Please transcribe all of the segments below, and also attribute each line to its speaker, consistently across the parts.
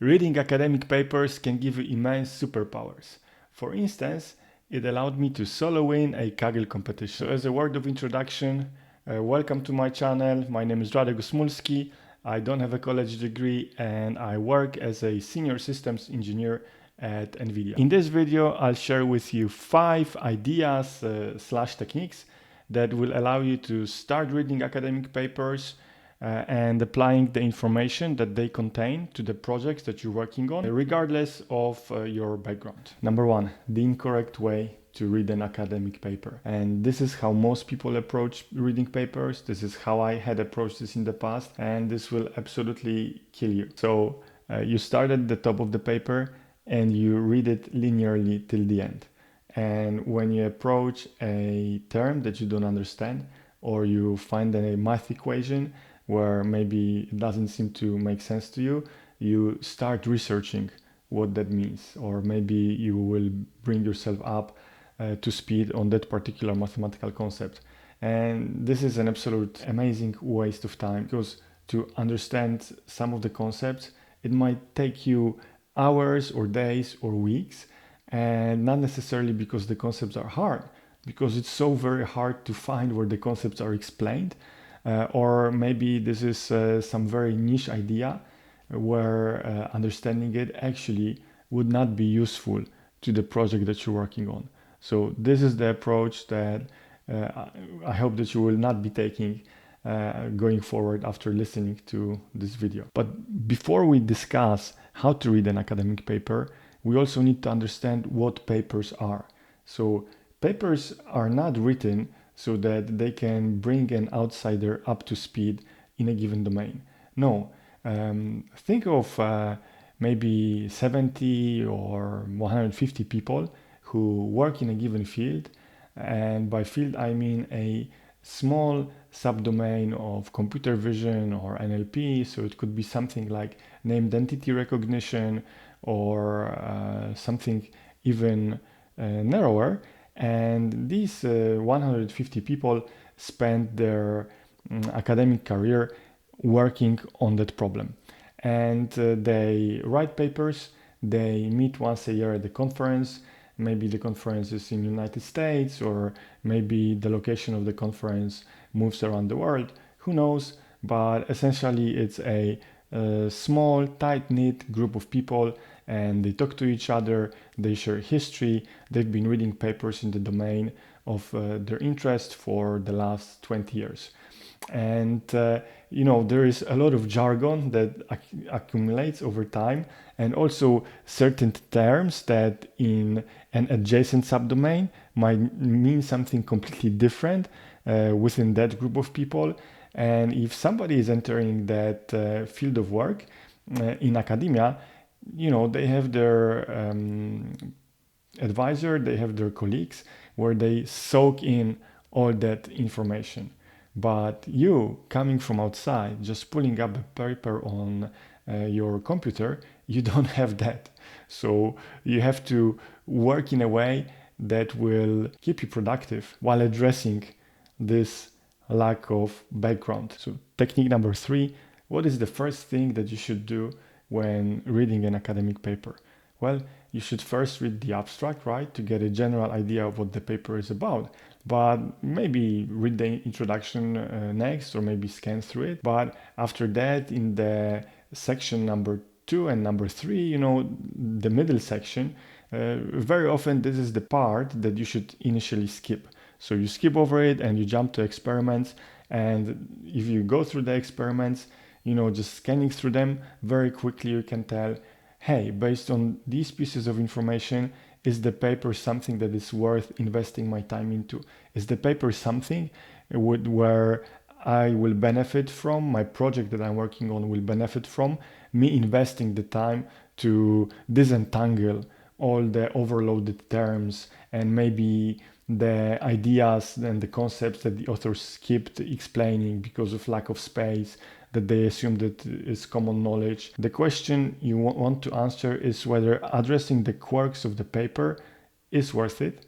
Speaker 1: Reading academic papers can give you immense superpowers. For instance, it allowed me to solo win a Kaggle competition. So as a word of introduction, welcome to my channel. My name is Radek Gusmulski. I don't have a college degree and I work as a senior systems engineer at NVIDIA. In this video, I'll share with you 5 ideas slash techniques that will allow you to start reading academic papers and applying the information that they contain to the projects that you're working on, regardless of your background. Number 1, the incorrect way to read an academic paper. And this is how most people approach reading papers. This is how I had approached this in the past, and this will absolutely kill you. So you start at the top of the paper and you read it linearly till the end. And when you approach a term that you don't understand, or you find a math equation where maybe it doesn't seem to make sense to you, you start researching what that means, or maybe you will bring yourself up to speed on that particular mathematical concept. And this is an absolute amazing waste of time, because to understand some of the concepts, it might take you hours or days or weeks, and not necessarily because the concepts are hard, because it's so very hard to find where the concepts are explained. Or maybe this is some very niche idea where understanding it actually would not be useful to the project that you're working on. So this is the approach that I hope that you will not be taking going forward after listening to this video. But before we discuss how to read an academic paper, we also need to understand what papers are. So papers are not written so that they can bring an outsider up to speed in a given domain. No, think of maybe 70 or 150 people who work in a given field, and by field I mean a small subdomain of computer vision or NLP. So it could be something like named entity recognition, or something even narrower. And these 150 people spend their academic career working on that problem. And they write papers, they meet once a year at the conference. Maybe the conference is in the United States, or maybe the location of the conference moves around the world, who knows? But essentially it's a small, tight-knit group of people, and they talk to each other, they share history, they've been reading papers in the domain of their interest for the last 20 years. And there is a lot of jargon that accumulates over time, and also certain terms that in an adjacent subdomain might mean something completely different within that group of people. And if somebody is entering that field of work in academia, they have their advisor, they have their colleagues, where they soak in all that information. But you, coming from outside, just pulling up a paper on your computer, you don't have that. So you have to work in a way that will keep you productive while addressing this lack of background. So technique number 3, what is the first thing that you should do when reading an academic paper? Well, you should first read the abstract, right, to get a general idea of what the paper is about. But maybe read the introduction next, or maybe scan through it. But after that, in the section number 2 and number 3, the middle section, very often this is the part that you should initially skip. So you skip over it and you jump to experiments. And if you go through the experiments, just scanning through them, very quickly you can tell, hey, based on these pieces of information, is the paper something that is worth investing my time into? Is the paper something where I will benefit from, my project that I'm working on will benefit from me investing the time to disentangle all the overloaded terms and maybe the ideas and the concepts that the authors skipped explaining because of lack of space, that they assume that is common knowledge. The question you want to answer is whether addressing the quirks of the paper is worth it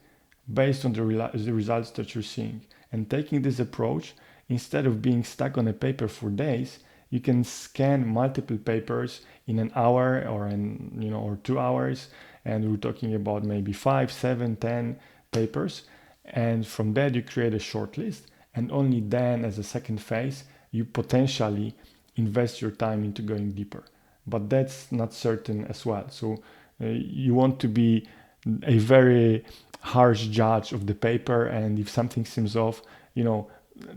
Speaker 1: based on the results that you're seeing. And taking this approach, instead of being stuck on a paper for days, you can scan multiple papers in an hour or or 2 hours, and we're talking about maybe 5, 7, 10 papers. And from that you create a short list, and only then, as a second phase, you potentially invest your time into going deeper. But that's not certain as well. So you want to be a very harsh judge of the paper, and if something seems off,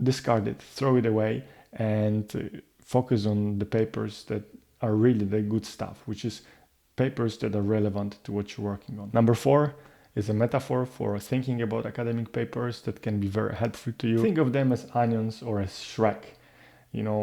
Speaker 1: discard it, throw it away, and focus on the papers that are really the good stuff, which is papers that are relevant to what you're working on. Number 4 is a metaphor for thinking about academic papers that can be very helpful to you. Think of them as onions or as Shrek,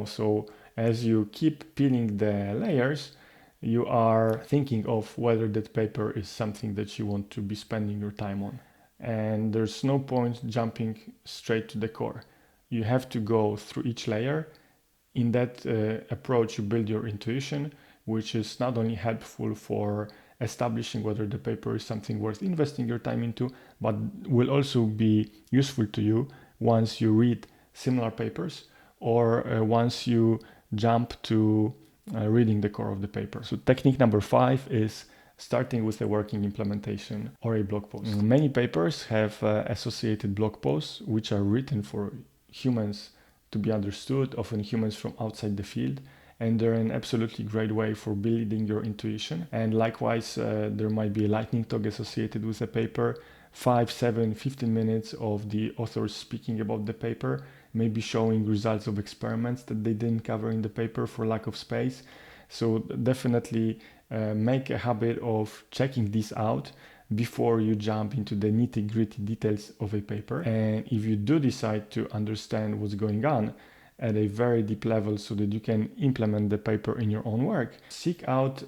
Speaker 1: so as you keep peeling the layers, you are thinking of whether that paper is something that you want to be spending your time on. And there's no point jumping straight to the core. You have to go through each layer. In that approach, you build your intuition, which is not only helpful for establishing whether the paper is something worth investing your time into, but will also be useful to you once you read similar papers, or once you jump to reading the core of the paper. So technique number 5 is starting with a working implementation or a blog post. Many papers have associated blog posts, which are written for humans to be understood, often humans from outside the field, and they're an absolutely great way for building your intuition. And likewise, there might be a lightning talk associated with a paper, 5, 7, 15 minutes of the authors speaking about the paper, maybe showing results of experiments that they didn't cover in the paper for lack of space. So definitely make a habit of checking this out before you jump into the nitty-gritty details of a paper. And if you do decide to understand what's going on at a very deep level so that you can implement the paper in your own work, seek out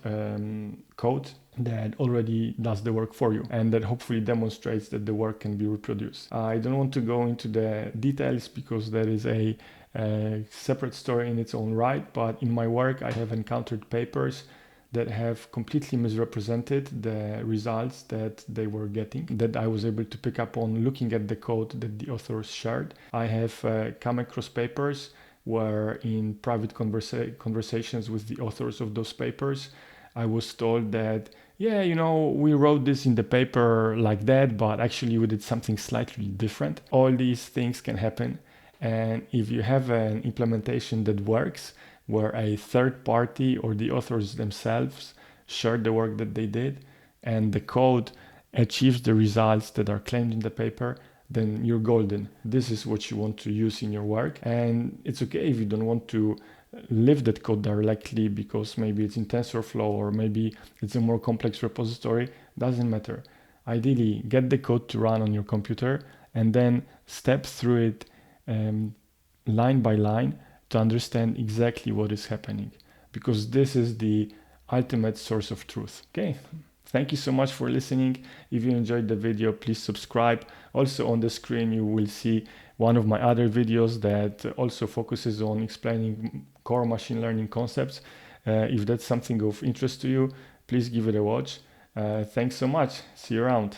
Speaker 1: code that already does the work for you and that hopefully demonstrates that the work can be reproduced. I don't want to go into the details because that is a separate story in its own right, but in my work I have encountered papers that have completely misrepresented the results that they were getting, that I was able to pick up on looking at the code that the authors shared. I have come across papers where in private conversations with the authors of those papers, I was told that, yeah, we wrote this in the paper like that, but actually we did something slightly different. All these things can happen. And if you have an implementation that works, where a third party or the authors themselves share the work that they did, and the code achieves the results that are claimed in the paper, then you're golden. This is what you want to use in your work. And it's okay if you don't want to live that code directly because maybe it's in TensorFlow or maybe it's a more complex repository. Doesn't matter. Ideally, get the code to run on your computer and then step through it line by line to understand exactly what is happening, because this is the ultimate source of truth. Okay, thank you so much for listening. If you enjoyed the video, please subscribe. Also on the screen you will see one of my other videos that also focuses on explaining core machine learning concepts. If that's something of interest to you, please give it a watch. Thanks so much. See you around.